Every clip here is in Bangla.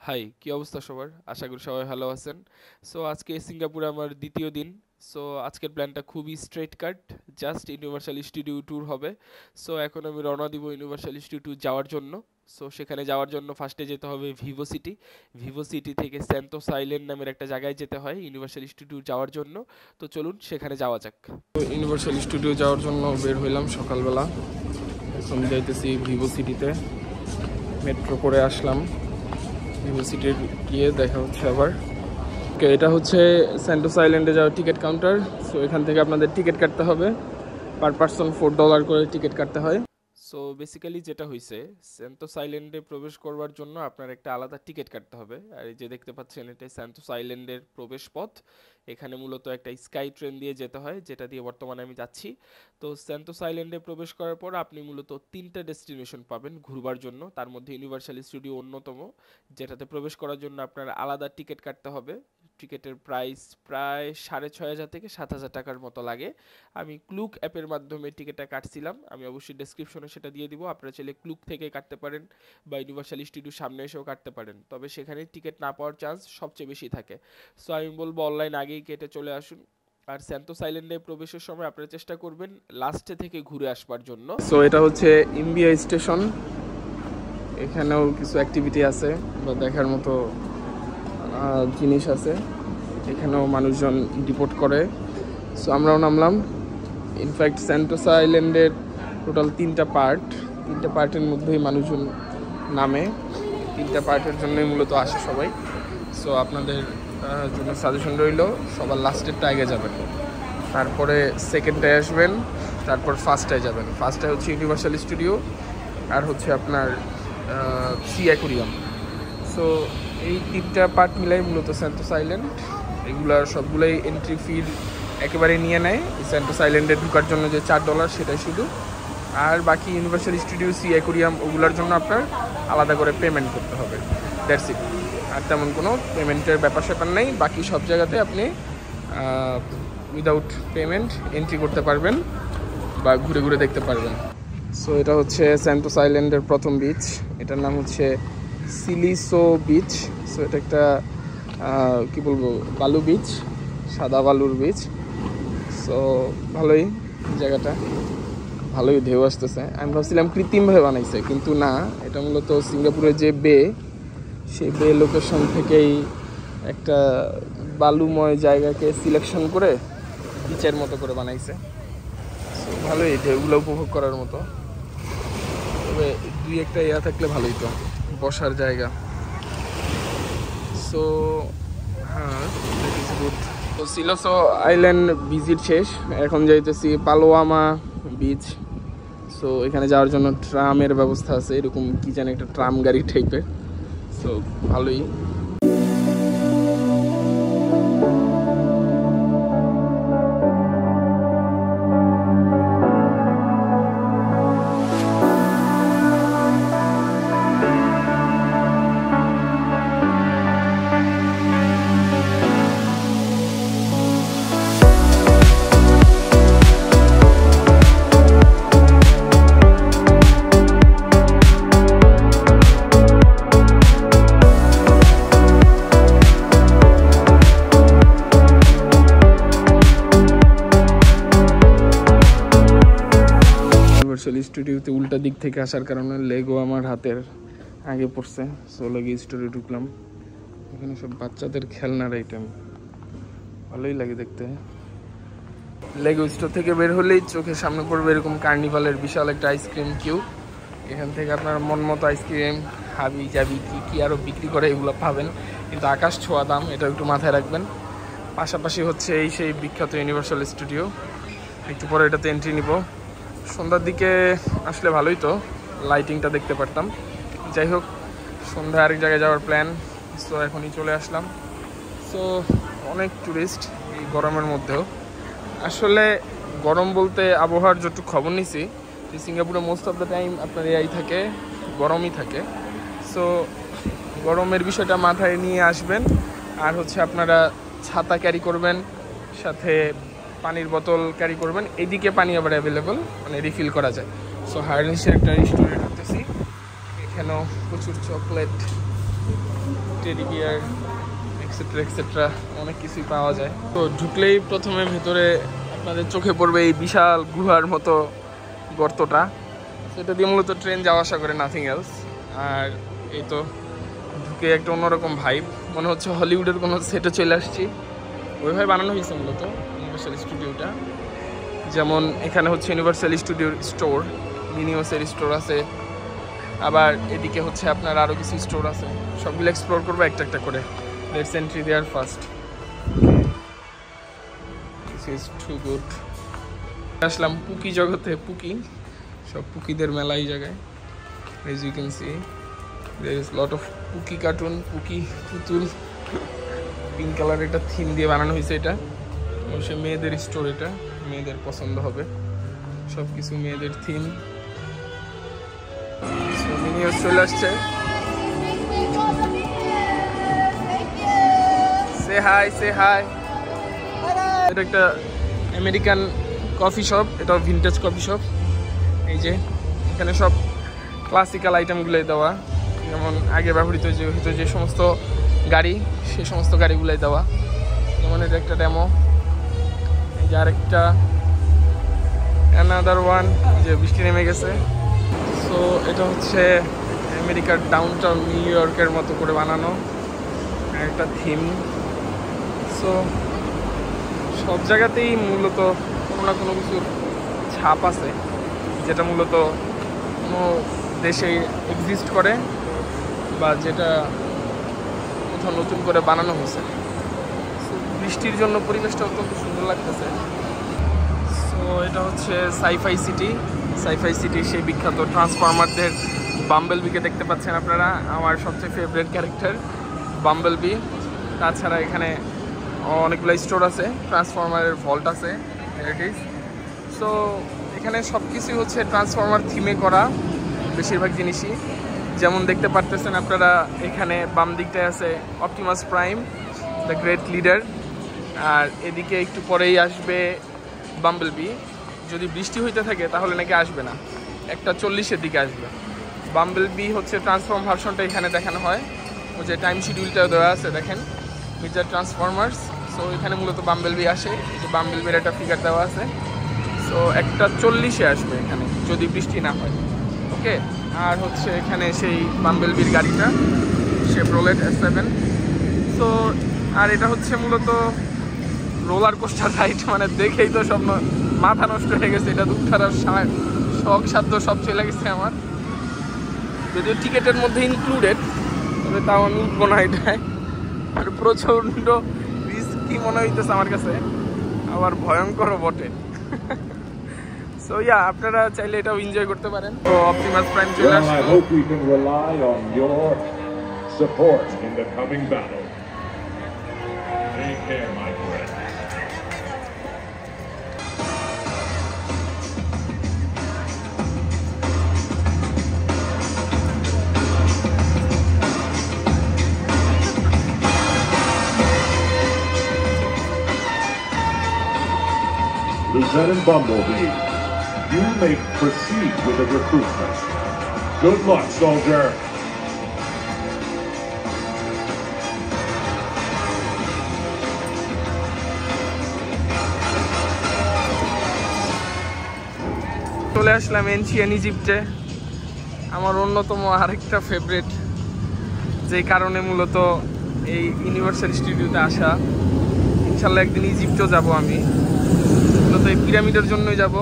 হাই, কি অবস্থা সবার? আশা করি সবাই ভালো আছেন। সো আজকে সিঙ্গাপুরে আমার দ্বিতীয় দিন। সো আজকের প্ল্যানটা খুবই স্ট্রেট কাট, জাস্ট ইউনিভার্সাল স্টুডিও ট্যুর হবে। সো এখন আমি রওনা দিব ইউনিভার্সাল স্টুডিও যাওয়ার জন্য। সো সেখানে যাওয়ার জন্য ফার্স্টে যেতে হবে ভিভো সিটি। ভিভো সিটি থেকে স্যান্তোস আইল্যান্ড নামের একটা জায়গায় যেতে হয় ইউনিভার্সাল স্টুডিও যাওয়ার জন্য। তো চলুন সেখানে যাওয়া যাক। তো ইউনিভার্সাল স্টুডিও যাওয়ার জন্য বের হইলাম সকালবেলা। এখন যাইতেছি ভিভো সিটিতে, মেট্রো করে আসলাম। ইউনিভার্সিটির গিয়ে দেখা হচ্ছে আবার। ওকে, এটা হচ্ছে স্যান্টোস আইল্যান্ডে যাওয়ার টিকিট কাউন্টার। সো এখান থেকে আপনাদের টিকিট কাটতে হবে, পার পারসন $4 করে টিকিট কাটতে হয়। সো বেসিক্যালি যেটা হয়েছে, স্যান্তোস আইল্যান্ডে প্রবেশ করবার জন্য আপনার একটা আলাদা টিকিট কাটতে হবে। আর এই যে দেখতে পাচ্ছেন, এটাই স্যান্তোস আইল্যান্ডের প্রবেশ পথ। এখানে মূলত একটা স্কাই ট্রেন দিয়ে যেতে হয়, যেটা দিয়ে বর্তমানে আমি যাচ্ছি। তো স্যান্তোস আইল্যান্ডে প্রবেশ করার পর আপনি মূলত 3টা ডেস্টিনেশন পাবেন ঘুরবার জন্য, তার মধ্যে ইউনিভার্সাল স্টুডিও অন্যতম, যেটাতে প্রবেশ করার জন্য আপনার আলাদা টিকিট কাটতে হবে। টিকিটের প্রাইস প্রায় 6,500 থেকে 7,000 টাকার মতো লাগে। আমি ক্লুক অ্যাপের মাধ্যমে টিকিটটা কাটছিলাম, আমি অবশ্যই ডেসক্রিপশনে সেটা দিয়ে দিব। আপনারা চাইলে ক্লুক থেকে কাটতে পারেন বা ইউনিভার্সাল স্টুডিওর সামনে এসেও কাটতে পারেন, তবে সেখানে টিকিট না পাওয়ার চান্স সবচেয়ে বেশি থাকে। সো আমি বলবো অনলাইন আগেই কেটে চলে আসুন। আর স্যান্তোস আইল্যান্ডে প্রবেশের সময় আপনারা চেষ্টা করবেন লাস্টে থেকে ঘুরে আসবার জন্য। সো এটা হচ্ছে ইম্বিয়া স্টেশন। এখানেও কিছু অ্যাক্টিভিটি আছে বা দেখার মতো জিনিস আছে। এখানেও মানুষজন ডিপোর্ট করে। সো আমরাও নামলাম। ইনফ্যাক্ট স্যান্তোস আইল্যান্ডের টোটাল 3টা পার্টের মধ্যেই মানুষজন নামে। 3টা পার্টের জন্যই মূলত আসে সবাই। সো আপনাদের জন্য সাজেশন রইল, সবার লাস্টেরটা আগে যাবেন, তারপরে সেকেন্ডটায় আসবেন, তারপর ফার্স্টটায় যাবেন। ফার্স্টটায় হচ্ছে ইউনিভার্সাল স্টুডিও, আর হচ্ছে আপনার সি অ্যাকুরিয়াম। সো এই 3টা পার্ট মিলাই মূলত স্যান্তোস আইল্যান্ড। এগুলার সবগুলোই এন্ট্রি ফি একেবারে নিয়ে নেয়। স্যান্তোস আইল্যান্ডে ঢোকার জন্য যে $4 সেটাই শুধু। আর বাকি ইউনিভার্সাল স্টুডিও, সি অ্যাকুরিয়াম, ওগুলোর জন্য আপনার আলাদা করে পেমেন্ট করতে হবে। That's it. আর তেমন কোনো পেমেন্টের ব্যাপার স্যাপার নেই। বাকি সব জায়গাতে আপনি উইদাউট পেমেন্ট এন্ট্রি করতে পারবেন বা ঘুরে ঘুরে দেখতে পারবেন। সো এটা হচ্ছে স্যান্তোস আইল্যান্ডের প্রথম বিচ। এটার নাম হচ্ছে সিলিসো বিচ। সো এটা একটা কি বলবো, বালু বিচ, সাদা বালুর বিচ। সো ভালোই জায়গাটা, ভালোই ঢেউ আসতেছে। আমি ভাবছিলাম কৃত্রিমভাবে বানাইছে, কিন্তু না, এটা মূলত সিঙ্গাপুরের যে বে, সেই বে লোকেশন থেকেই একটা বালুময় জায়গাকে সিলেকশন করে বিচের মতো করে বানাইছে। সো ভালোই, ঢেউগুলো উপভোগ করার মতো। তবে 2-একটা ইয়া থাকলে ভালোই, তো বসার জায়গা। সো হ্যাঁ, দ্যাট ইজ গুড। তো সিলোসো আইল্যান্ড ভিজিট শেষ, এখন যাইতেছি পালোয়ামা বিচ। সো এখানে যাওয়ার জন্য ট্রামের ব্যবস্থা আছে, এরকম কি জানি একটা ট্রাম গাড়ি টাইপের। সো ভালোই। ইউনিভার্সাল স্টুডিওতে উল্টা দিক থেকে আসার কারণে লেগো আমার হাতের আগে পড়ছে। সো লেগে স্টুডিও ঢুকলাম। এখানে সব বাচ্চাদের খেলনার আইটেম, ভালোই লাগে দেখতে। লেগো স্টোর থেকে বের হলেই চোখের সামনে পড়বে এরকম কার্নিভালের বিশাল একটা আইসক্রিম কিউব। এখান থেকে আপনার মন মতো আইসক্রিম, হাবি জাবি কী কী আরও বিক্রি করে এগুলো পাবেন, কিন্তু আকাশ ছোঁয়া দাম, এটা একটু মাথায় রাখবেন। পাশাপাশি হচ্ছে এই সেই বিখ্যাত ইউনিভার্সাল স্টুডিও। একটু পরে এটাতে এন্ট্রি নিব। সন্ধ্যার দিকে আসলে ভালোই, তো লাইটিংটা দেখতে পারতাম। যাই হোক, সন্ধ্যায় আরেক জায়গায় যাওয়ার প্ল্যান। সো এখনই চলে আসলাম। সো অনেক ট্যুরিস্ট এই গরমের মধ্যেও। আসলে গরম বলতে আবহাওয়ার যতটুকু খবর নিছি, সিঙ্গাপুরে মোস্ট অফ দ্য টাইম আপনার এআই থাকে, গরমই থাকে। সো গরমের বিষয়টা মাথায় নিয়ে আসবেন। আর হচ্ছে আপনারা ছাতা ক্যারি করবেন, সাথে পানির বোতল ক্যারি করবেন। এদিকে পানি আবার অ্যাভেলেবল, মানে রিফিল করা যায়। সো হার্নিসের একটা রেস্টুরেন্ট ঢুকতেছি, এখানেও প্রচুর chocolate, teddy bear etcetera etcetera অনেক কিছুই পাওয়া যায়। তো ঢুকলেই প্রথমে ভেতরে আপনাদের চোখে পড়বে এই বিশাল গুহার মতো গর্তটা। সেটা দিয়ে মূলত ট্রেন যাওয়া আসা করে, নাথিং এলস। আর এই তো ঢুকে একটা অন্যরকম ভাইব, মনে হচ্ছে হলিউডের কোনো সেটে চলে আসছি। ওইভাবে বানানো হয়েছে মূলত ইউনিভার্সাল স্টুডিওটা। যেমন এখানে হচ্ছে ইউনিভার্সাল স্টুডিওর স্টোর, মিনিওসের স্টোর আছে, আবার এদিকে হচ্ছে আপনার আরও কিছু স্টোর আছে। সবগুলো এক্সপ্লোর করবো একটা একটা করে। Let's entry there first. This is too good. আসলাম পুকি জগতে। পুকি, সব পুকিদের মেলা এই জায়গায়। As you can see there is lot of pookie cartoon, pookie পুতুল। পিঙ্ক কালার এটা থিম দিয়ে বানানো হয়েছে। এটা অবশ্যই মেয়েদের স্টোর, এটা মেয়েদের পছন্দ হবে সব কিছু, মেয়েদের থিম। মিনিওস চলে আসছে। সে হাই, সে হাই। এটা একটা আমেরিকান কফি শপ, এটা ভিনটেজ কফি শপ। এই যে এখানে সব ক্লাসিক্যাল আইটেমগুলোই দেওয়া, যেমন আগে ব্যবহৃত যে সমস্ত গাড়ি, সে সমস্ত গাড়িগুলোই দেওয়া। যেমন এটা একটা ডেমো, এই যে আরেকটা, অ্যানাদার ওয়ান। যে বৃষ্টি নেমে গেছে। সো এটা হচ্ছে আমেরিকার ডাউনটাউন নিউ ইয়র্কের মতো করে বানানো একটা থিম। সো সব জায়গাতেই মূলত কোনো না কোনো কিছুর ছাপ আছে, যেটা মূলত কোনো দেশে এক্সিস্ট করে বা যেটা কোথাও নতুন করে বানানো হয়েছে। বৃষ্টির জন্য পরিবেশটা অত্যন্ত সুন্দর লাগতেছে। সো এটা হচ্ছে সাইফাই সিটি। সাইফাই সিটি সেই বিখ্যাত ট্রান্সফরমারদের বাম্বলবিকে দেখতে পাচ্ছেন আপনারা, আমার সবচেয়ে ফেভারিট ক্যারেক্টার বাম্বলবি। তাছাড়া এখানে অনেকগুলো স্টোর আছে, ট্রান্সফরমারের ভল্ট আছে, ইট ইজ। সো এখানে সব কিছুই হচ্ছে ট্রান্সফরমার থিমে করা, বেশিরভাগ জিনিসই। যেমন দেখতে পারতেছেন আপনারা, এখানে বাম দিকটায় আছে Optimus Prime, the great leader. আর এদিকে একটু পরেই আসবে বাম্বলবি। যদি বৃষ্টি হইতে থাকে তাহলে নাকি আসবে না, 1:40-এর দিকে আসবে। বাম্বলবি হচ্ছে ট্রান্সফর্ম ভার্সনটা এখানে দেখানো হয়। ওই যে টাইম শিডিউলটাও দেওয়া আছে, দেখেন, মির্জা ট্রান্সফরমার্স। সো এখানে মূলত বাম্বলবি আসে। এই যে বাম্বলবির একটা ফিগার দেওয়া আছে। সো 1:40-এ আসবে এখানে, যদি বৃষ্টি না হয়। ওকে। আর হচ্ছে এখানে সেই বাম্বলবির গাড়িটা, শেভরলেট S7। সো আর এটা হচ্ছে মূলত রোলার কোস্টার রাইড, মানে দেখেই তো সব মাথা নষ্ট হয়ে গেছে। এটা দুঃখার শখ সাধ্য সব চলে গেছে আমার। যদিও টিকেটের মধ্যে ইনক্লুডেড, তবে তাও আমি উঠবো না এটায়। আর প্রচণ্ড রিস্কি মনে হইতেছে আমার কাছে, আবার ভয়ঙ্করও বটে। সো ইয়া, আপনারা চাইলে এটাও এনজয় করতে পারেন। তো অপটিমাস প্রাইম চলে আসলো। Lieutenant Bumblebee, you may proceed with the recruitment. Good luck, soldier. চলে আসলাম এনশিয়ান ইজিপ্টে, আমার অন্যতম আরেকটা ফেভারিট, যে কারণে মূলত এই ইউনিভার্সাল স্টুডিওতে আসা। ইনশাল্লাহ একদিন ইজিপ্টও যাব আমি, মূলত এই পিরামিডের জন্যই যাব।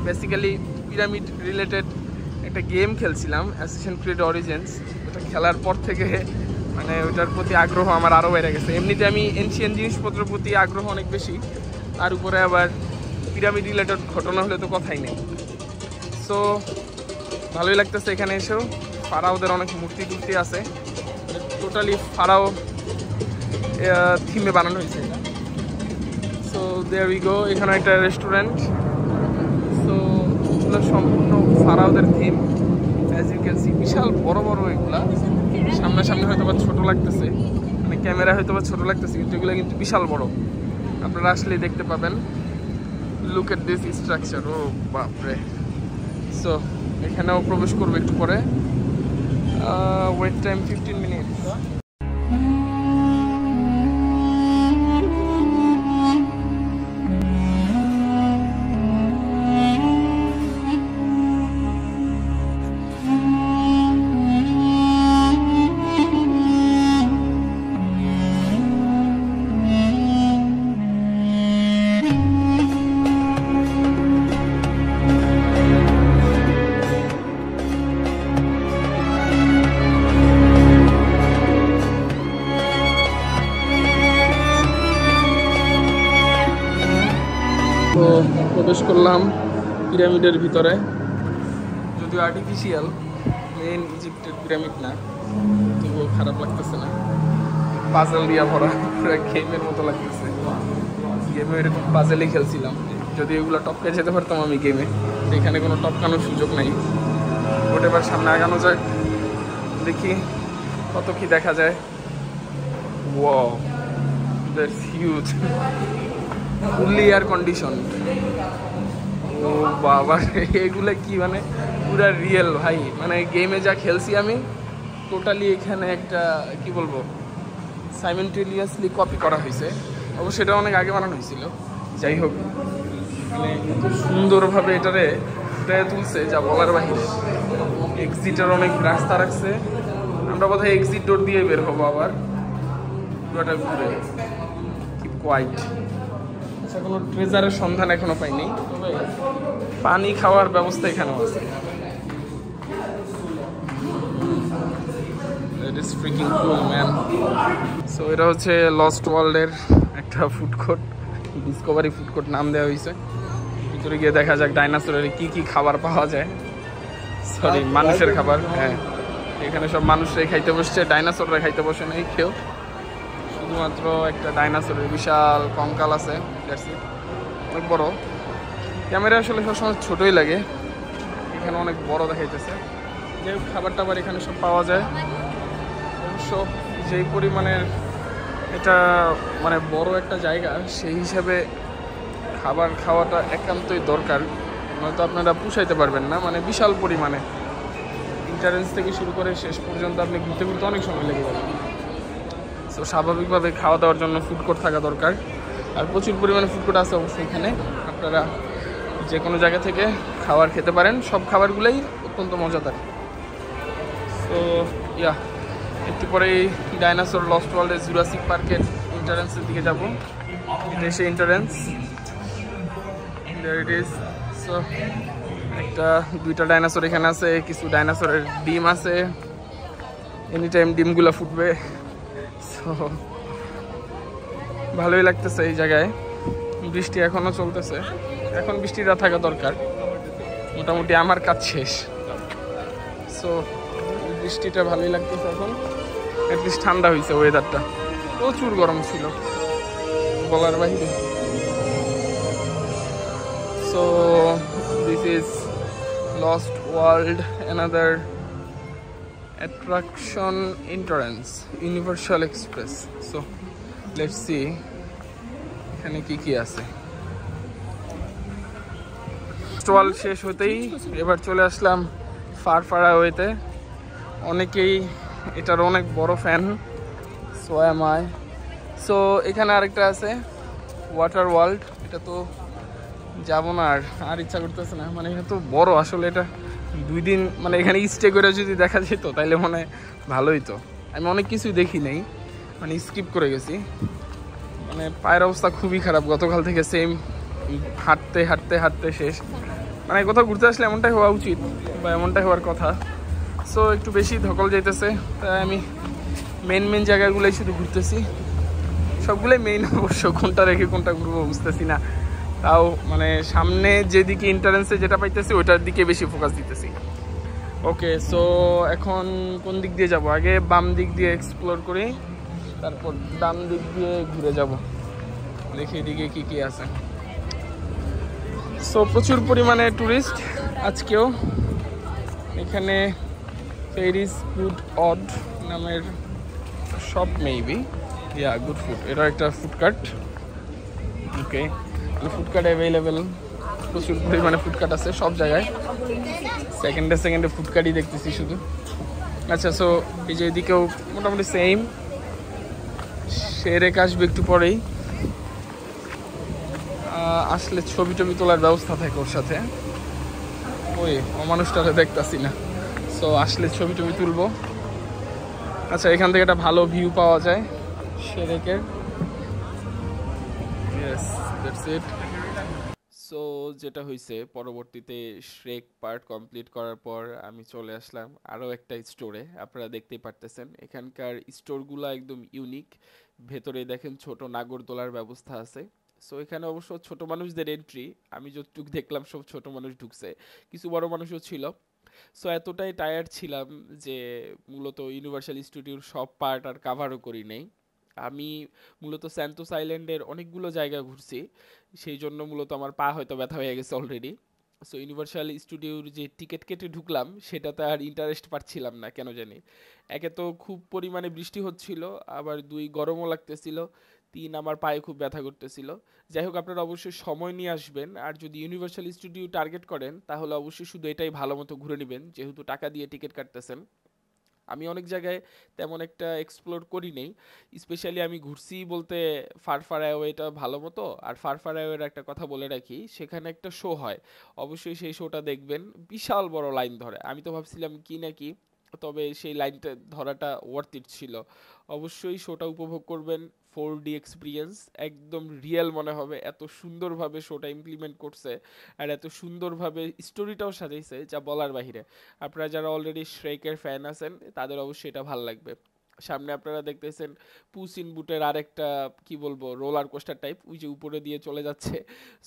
বেসিক্যালি পিরামিড রিলেটেড একটা গেম খেলছিলাম, অ্যাসাসিনস ক্রিড অরিজিনস। ওটা খেলার পর থেকে মানে ওটার প্রতি আগ্রহ আমার আরও বেড়ে গেছে। এমনিতে আমি এনশিয়ান জিনিসপত্রের প্রতি আগ্রহ অনেক বেশি, তার উপরে আবার পিরামিড রিলেটেড ঘটনা হলে তো কথাই নেই। সো ভালোই লাগতেছে এখানে এসেও। ফারাওদের অনেক মূর্তি টুর্তি আছে, টোটালি ফারাও থিমে বানানো হয়েছে এটা। So there we go. এখানে একটা রেস্টুরেন্ট। সো এগুলো সম্পূর্ণ ফারাওদের theme. As you can see, বিশাল বড় বড় এগুলা। সামনাসামনি হয়তো বা ছোটো লাগতেছে, মানে ক্যামেরা হয়তো বা ছোটো লাগতেছে, কিন্তু এগুলো কিন্তু বিশাল বড়। আপনারা আসলেই দেখতে পাবেন। লুক এট দিস স্ট্রাকচার, ও বাপরে। সো এখানেও প্রবেশ করবো একটু পরে। Wait time 15 minute. প্রবেশ করলাম পিরামিডের ভিতরে, যদিও আর্টিফিশিয়াল, মেন ইজিপ্টের পিরামিড না, তবুও খারাপ লাগতেছে না। পাজল দিয়া ভরা, পুরো গেমের মতো লাগতেছে। গেমে এরকম পাজেলই খেলছিলাম, যদি এগুলো টপকে যেতে পারতাম আমি গেমে। এখানে কোনো টপকানোর সুযোগ নেই। ওটা এবার সামনে আগানো যায়, দেখি কত কি দেখা যায়। Wow, that's huge, fully air condition. ও বাবা, এগুলো কি মানে পুরা রিয়েল ভাই, মানে গেমে যা খেলছি আমি টোটালি এখানে একটা কি বলবো সাইমেন্টেনিয়াসলি কপি করা হয়েছে। অবশ্য সেটা অনেক আগে বানানো হয়েছিল, যাই হোক মানে সুন্দরভাবে এটারে ফুটায় তুলছে যা বলার বাহিরে। এক্সিটের অনেক রাস্তা রাখছে, আমরা বোধহয় এক্সিট ডোর দিয়ে বের হবো আবার পুরোটা ঘুরে। Keep quiet. আচ্ছা, কোনো ট্রেজারের সন্ধান এখনো পাইনি, তবে পানি খাওয়ার ব্যবস্থা এখানেও আছে। It is freaking cool, man. So এটা হচ্ছে লস্ট ওয়ার্ল্ডের একটা food court, Discovery food court নাম দেওয়া হয়েছে। ভিতরে গিয়ে দেখা যাক ডাইনোসরের কি কি খাবার পাওয়া যায়। সরি, মানুষের খাবার। হ্যাঁ, এখানে সব মানুষরাই খাইতে বসছে, ডাইনোসররা খাইতে বসে নাই কেউ। শুধুমাত্র একটা ডাইনোসরের বিশাল কঙ্কাল আছে, অনেক বড়। ক্যামেরা আসলে সবসময় ছোটই লাগে, এখানে অনেক বড় দেখাইতেছে। যে খাবার টাবার এখানে সব পাওয়া যায়। অবশ্য যেই পরিমাণের এটা মানে বড় একটা জায়গা, সেই হিসাবে খাবার খাওয়াটা একান্তই দরকার, নয়তো আপনারা পুষাইতে পারবেন না। মানে বিশাল পরিমাণে এন্ট্রান্স থেকে শুরু করে শেষ পর্যন্ত আপনি ঘুরতে ঘুরতে অনেক সময় লেগে যাবে। তো স্বাভাবিকভাবে খাওয়া দাওয়ার জন্য ফুড কোর্ট থাকা দরকার, আর প্রচুর পরিমাণে ফুড কোর্ট আছে অবশ্যই এখানে। আপনারা যে কোনো জায়গা থেকে খাবার খেতে পারেন, সব খাবারগুলোই অত্যন্ত মজাদার। তো ইয়া, একটু পরেই ডাইনোসর লস্ট ওয়ার্ল্ডের জুরাসিক পার্কের এন্ট্রান্সের দিকে যাব। এটা সেই entrance, there it is. So একটা দুইটা ডাইনোসর এখানে আছে, কিছু ডাইনোসরের ডিম আছে, এনি টাইম ডিমগুলো ফুটবে। সো ভালোই লাগতেছে এই জায়গায়। বৃষ্টি এখনও চলতেছে, এখন বৃষ্টিটা থাকা দরকার, মোটামুটি আমার কাজ শেষ। সো বৃষ্টিটা ভালোই লাগতেছে এখন, অ্যাটলিস্ট ঠান্ডা হয়েছে ওয়েদারটা। প্রচুর গরম ছিল বলার বাহিরে। So this is lost world, another attraction entrance, universal express. So let's see এখানে কি কি আছে। ওয়ার্ল্ড শেষ হতেই এবার চলে আসলাম ফার ফার ওয়েতে। অনেকেই এটার অনেক বড় fan, so am I. So এখানে আরেকটা আছে ওয়াটার ওয়ার্ল্ড, এটা তো যাবো না, আর ইচ্ছা করতেছে না। মানে এটা তো বড় আসলে, এটা 2 দিন মানে এখানে স্টে করে যদি দেখা যেত তাইলে মনে ভালোই। তো আমি অনেক কিছুই দেখি নেই, মানে স্কিপ করে গেছি। মানে পায়ের অবস্থা খুবই খারাপ, গতকাল থেকে সেম হাঁটতে হাঁটতে হাঁটতে শেষ। মানে কোথাও ঘুরতে আসলে এমনটাই হওয়া উচিত বা এমনটাই হওয়ার কথা। সো একটু বেশি ধকল যাইতেছে, তাই আমি মেন জায়গাগুলোই শুধু ঘুরতেছি। সবগুলোই মেইন অবশ্য, কোনটা রেখে কোনটা ঘুরবো বুঝতেছি না। তাও মানে সামনে যেদিকে এন্ট্রান্সে যেটা পাইতেছি ওইটার দিকে বেশি ফোকাস দিতেছি। ওকে, সো এখন কোন দিক দিয়ে যাব? আগে বাম দিক দিয়ে এক্সপ্লোর করি, তারপর ডান দিক দিয়ে ঘুরে যাব, দেখি এদিকে কি কি আছে। সো প্রচুর পরিমাণে ট্যুরিস্ট আজকেও এখানে। ফেরিস গুড অড নামের শপ, মেবি ইয়া গুড ফুড, এটা একটা ফুড কার্ট। ওকে, ফুড কার্ট অ্যাভেলেবেল, প্রচুর পরিমাণে ফুড কার্ট আছে সব জায়গায়। সেকেন্ডে ফুড কার্টই দেখতেছি শুধু। আচ্ছা, সো এই যে এদিকেও মোটামুটি সেম। সেরেক আসবে একটু পরেই, আসলে ছবি টবি তোলার ব্যবস্থা থাকে ওর সাথে। ওই অমানুষটারে দেখতেছি না, সো আসলে ছবি টবি তুলবো। আচ্ছা, এখান থেকে একটা ভালো ভিউ পাওয়া যায় সেরেকের। Yes, that's it. সো যেটা হয়েছে, পরবর্তীতে শ্রেক পার্ট কমপ্লিট করার পর আমি চলে আসলাম আরও একটা স্টোরে। আপনারা দেখতেই পারতেছেন এখানকার স্টোরগুলো একদম ইউনিক। ভেতরে দেখেন ছোট নাগরদোলার ব্যবস্থা আছে। সো এখানে অবশ্য ছোট মানুষদের এন্ট্রি, আমি যতটুকু দেখলাম সব ছোট মানুষ ঢুকছে, কিছু বড় মানুষও ছিল। সো এতটাই টায়ার্ড ছিলাম যে মূলত ইউনিভার্সাল স্টুডিওর সব পার্ট আর কাভারও করি নাই। আমি মূলত স্যান্টোস আইল্যান্ডের অনেকগুলো জায়গা ঘুরছি, সেই জন্য মূলত আমার পা হয়তো ব্যথা হয়ে গেছে অলরেডি। সো ইউনিভার্সাল স্টুডিওর যে টিকিট কেটে ঢুকলাম সেটাতে আর ইন্টারেস্ট পাচ্ছিলাম না কেন জানি। একে তো খুব পরিমাণে বৃষ্টি হচ্ছিল, আবার দুই গরমও লাগতেছিল, তিন আমার পায়ে খুব ব্যথা করতেছিল। যাই হোক, আপনারা অবশ্যই সময় নিয়ে আসবেন, আর যদি ইউনিভার্সাল স্টুডিও টার্গেট করেন তাহলে অবশ্যই শুধু এটাই ভালো মতো ঘুরে নেবেন, যেহেতু টাকা দিয়ে টিকিট কাটতেছেন। আমি অনেক জায়গায় তেমন একটা এক্সপ্লোর করি নেই, স্পেশালি আমি ঘুরছি বলতে ফার ফার অ্যাওয়েটা ভালো মতো। আর ফার ফার অ্যাওয়ের একটা কথা বলে রাখি, সেখানে একটা শো হয়, অবশ্যই সেই শোটা দেখবেন। বিশাল বড় লাইন ধরে, আমি তো ভাবছিলাম কি না কি, তবে সেই লাইনটা ধরাটা ওয়ার্থ ইট ছিল। অবশ্যই শোটা উপভোগ করবেন, 4D এক্সপিরিয়েন্স, একদম রিয়েল মনে হবে, এত সুন্দরভাবে শোটা ইমপ্লিমেন্ট করছে আর এত সুন্দরভাবে স্টোরিটাও সাজাইছে যা বলার বাহিরে। আপনারা যারা অলরেডি শ্রেকের ফ্যান আছেন তাদের অবশ্যই এটা ভালো লাগবে। সামনে আপনারা দেখতেছেন পুস ইন বুটের আরেকটা কি বলবো রোলার কোস্টার টাইপ, ওই যে উপরে দিয়ে চলে যাচ্ছে।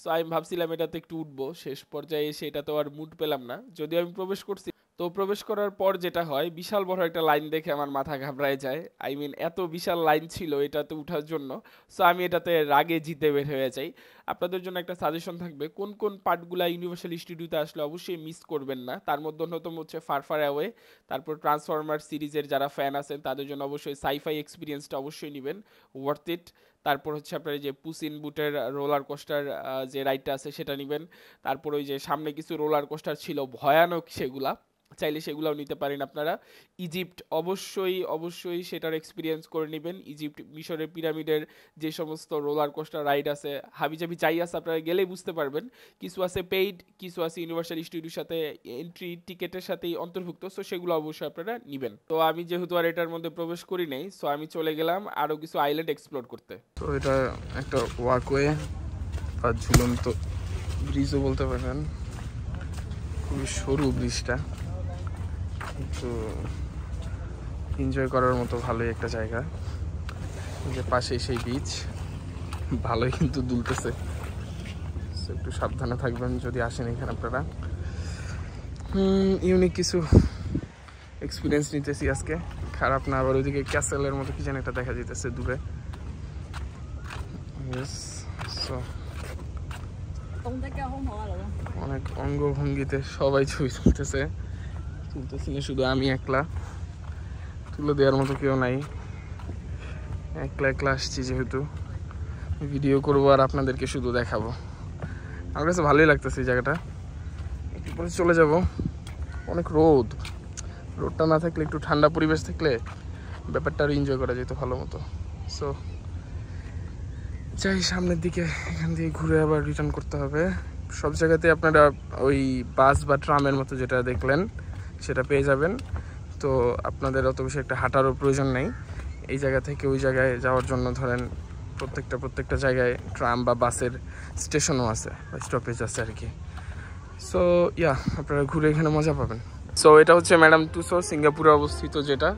সো আমি ভাবছিলাম এটাতে একটু উঠবো, শেষ পর্যায়ে এসে এটাতেও আর মুড পেলাম না, যদিও আমি প্রবেশ করছি। তো প্রবেশ করার পর যেটা হয়, বিশাল বড় একটা লাইন দেখে আমার মাথা ঘাবড়ায় যায়। আই মিন এত বিশাল লাইন ছিল এটাতে ওঠার জন্য। সো আমি এটাতে রাগে জিতে বের হয়ে যাই। আপনাদের জন্য একটা সাজেশন থাকবে, কোন কোন পার্টগুলো ইউনিভার্সাল স্টুডিওতে আসলে অবশ্যই মিস করবেন না। তার মধ্যে অন্যতম হচ্ছে ফার ফার অ্যাওয়ে, তারপর ট্রান্সফরমার সিরিজের যারা ফ্যান আছেন তাদের জন্য অবশ্যই সাইফাই এক্সপিরিয়েন্সটা অবশ্যই নেবেন, ওয়ার্থ ইট। তারপর হচ্ছে আপনার এই যে পুস ইন বুটের রোলার কোস্টার যে রাইডটা আছে সেটা নেবেন। তারপর ওই যে সামনে কিছু রোলার কোস্টার ছিল ভয়ানক, সেগুলা চাইলে সেগুলোও নিতে পারেন আপনারা। ইজিপ্ট অবশ্যই অবশ্যই সেটার এক্সপিরিয়েন্স করে নেবেন। ইজিপ্ট মিশরের পিরামিডের যে সমস্ত রোলার কোস্টার রাইড আছে, হাবিজাবি যাই আছে, আপনারা গেলেই বুঝতে পারবেন। কিছু আছে পেইড, কিছু আছে ইউনিভার্সাল স্টুডিওর সাথে এন্ট্রি টিকেটের সাথেই অন্তর্ভুক্ত, সো সেগুলো অবশ্যই আপনারা নেবেন। তো আমি যেহেতু আর এটার মধ্যে প্রবেশ করি নাই, সো আমি চলে গেলাম আরও কিছু আইল্যান্ড এক্সপ্লোর করতে। তো এটা একটা ওয়াকওয়ে বা ঝুলন্ত ব্রিজও বলতে পারেন, খুবই সরু ব্রিজটা, কিন্তু এনজয় করার মতো ভালোই একটা জায়গা। যে পাশেই সেই বিচ, ভালোই কিন্তু দুলতেছে, একটু সাবধানে থাকবেন যদি আসেন এখানে আপনারা। ইউনিক কিছু এক্সপিরিয়েন্স নিতেছি আজকে, খারাপ না। আবার ওইদিকে ক্যাসেলের মতো কি যেন একটা দেখা যেতেছে দূরে। অনেক অঙ্গভঙ্গিতে সবাই ছবি তুলতেছে, না শুধু আমি একলা, তুলে দেওয়ার মতো কেউ নাই। একলা একলা আসছি যেহেতু, ভিডিও করবো আর আপনাদেরকে শুধু দেখাবো। আমার কাছে ভালোই লাগতেছে এই জায়গাটা। একটু পরে চলে যাব। অনেক রোদটা না থাকলে, একটু ঠান্ডা পরিবেশ থাকলে ব্যাপারটা আরও এনজয় করা যেত ভালো মতো। সো যাই সামনের দিকে, এখান থেকে ঘুরে আবার রিটার্ন করতে হবে। সব জায়গাতে আপনারা ওই বাস বা ট্রামের মতো যেটা দেখলেন সেটা পেয়ে যাবেন। তো আপনাদের অত বেশি একটা হাঁটারও প্রয়োজন নেই। এই জায়গা থেকে ওই জায়গায় যাওয়ার জন্য ধরেন প্রত্যেকটা জায়গায় ট্রাম বা বাসের স্টেশনও আছে বা স্টপেজ আছে আর কি। সো আপনারা ঘুরে এখানে মজা পাবেন। সো এটা হচ্ছে ম্যাডাম তুসো, সিঙ্গাপুরে অবস্থিত, যেটা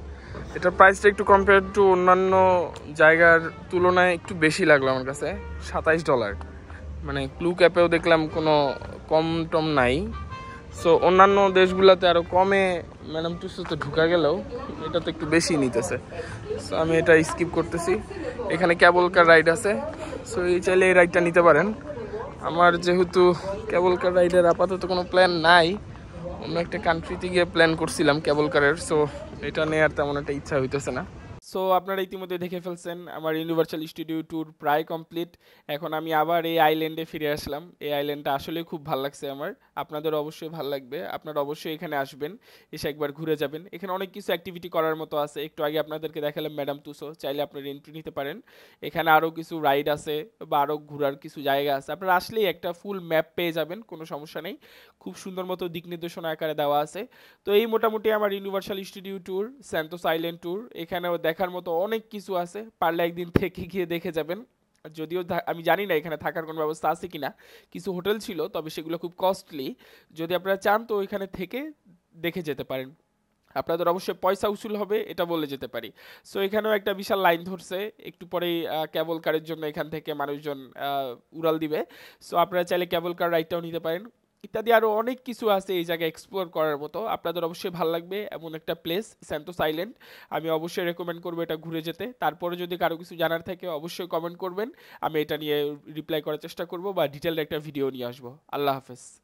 এটার প্রাইসটা একটু কম্পেয়ার টু অন্যান্য জায়গার তুলনায় একটু বেশি লাগলো আমার কাছে, $27। মানে ক্লুক অ্যাপেও দেখলাম কোনো কম টম নাই। সো অন্যান্য দেশগুলোতে আরও কমে ম্যাডাম তুসোতে ঢুকা গেলেও এটা তো একটু বেশি নিতেছে। সো আমি এটা স্কিপ করতেছি। এখানে কেবল কার রাইড আছে, সো এই চাইলে এই রাইডটা নিতে পারেন। আমার যেহেতু কেবল কার রাইডের আপাতত কোনো প্ল্যান নাই, অন্য একটা কান্ট্রিতে গিয়ে প্ল্যান করছিলাম কেবল কারের, সো এটা নেওয়ার তেমন একটা ইচ্ছা হইতেছে না। সো আপনারা ইতিমধ্যে দেখে ফেলছেন আমার ইউনিভার্সাল স্টুডিও ট্যুর প্রায় কমপ্লিট। এখন আমি আবার এই আইল্যান্ডে ফিরে আসলাম। এই আইল্যান্ডটা আসলে খুব ভালো লাগছে আমার, আপনাদের অবশ্যই ভালো লাগবে। আপনারা অবশ্যই এখানে আসবেন, এসে একবার ঘুরে যাবেন। এখানে অনেক কিছু অ্যাক্টিভিটি করার মতো আছে। একটু আগে আপনাদেরকে দেখালাম ম্যাডাম তুসো, চাইলে আপনারা এন্ট্রি নিতে পারেন। এখানে আরও কিছু রাইড আছে বা আরও ঘোরার কিছু জায়গা আছে। আপনারা আসলেই একটা ফুল ম্যাপ পেয়ে যাবেন, কোনো সমস্যা নেই। খুব সুন্দর মতো দিক নির্দেশনা আকারে দেওয়া আছে। তো এই মোটামুটি আমার universal studio tour, Santos island tour. এখানেও দেখার মতো অনেক কিছু আছে, পারলে একদিন থেকে গিয়ে দেখে যাবেন। যদিও আমি জানি না এখানে থাকার কোনো ব্যবস্থা আছে কিনা, কিছু হোটেল ছিল তবে সেগুলো খুব কস্টলি। যদি আপনারা চান তো এখানে থেকে দেখে যেতে পারেন। আপনাদের অবশ্যই পয়সা উসুল হবে এটা বলে যেতে পারি। সো এখানেও একটা বিশাল লাইন ধরছে, একটু পরেই কেবল কারের জন্য এখান থেকে মানুষজন উড়াল দিবে। সো আপনারা চাইলে কেবল কার রাইডটাও নিতে পারেন, ইত্যাদি আরও অনেক কিছু আছে এই জায়গায় এক্সপ্লোর করার মতো। আপনাদের অবশ্যই ভালো লাগবে এমন একটা প্লেস স্যান্টোস আইল্যান্ড। আমি অবশ্যই রেকমেন্ড করবো এটা ঘুরে যেতে। তারপরে যদি কারো কিছু জানার থাকে অবশ্যই কমেন্ট করবেন, আমি এটা নিয়ে রিপ্লাই করার চেষ্টা করব বা ডিটেলড একটা ভিডিও নিয়ে আসবো। আল্লাহ হাফেজ।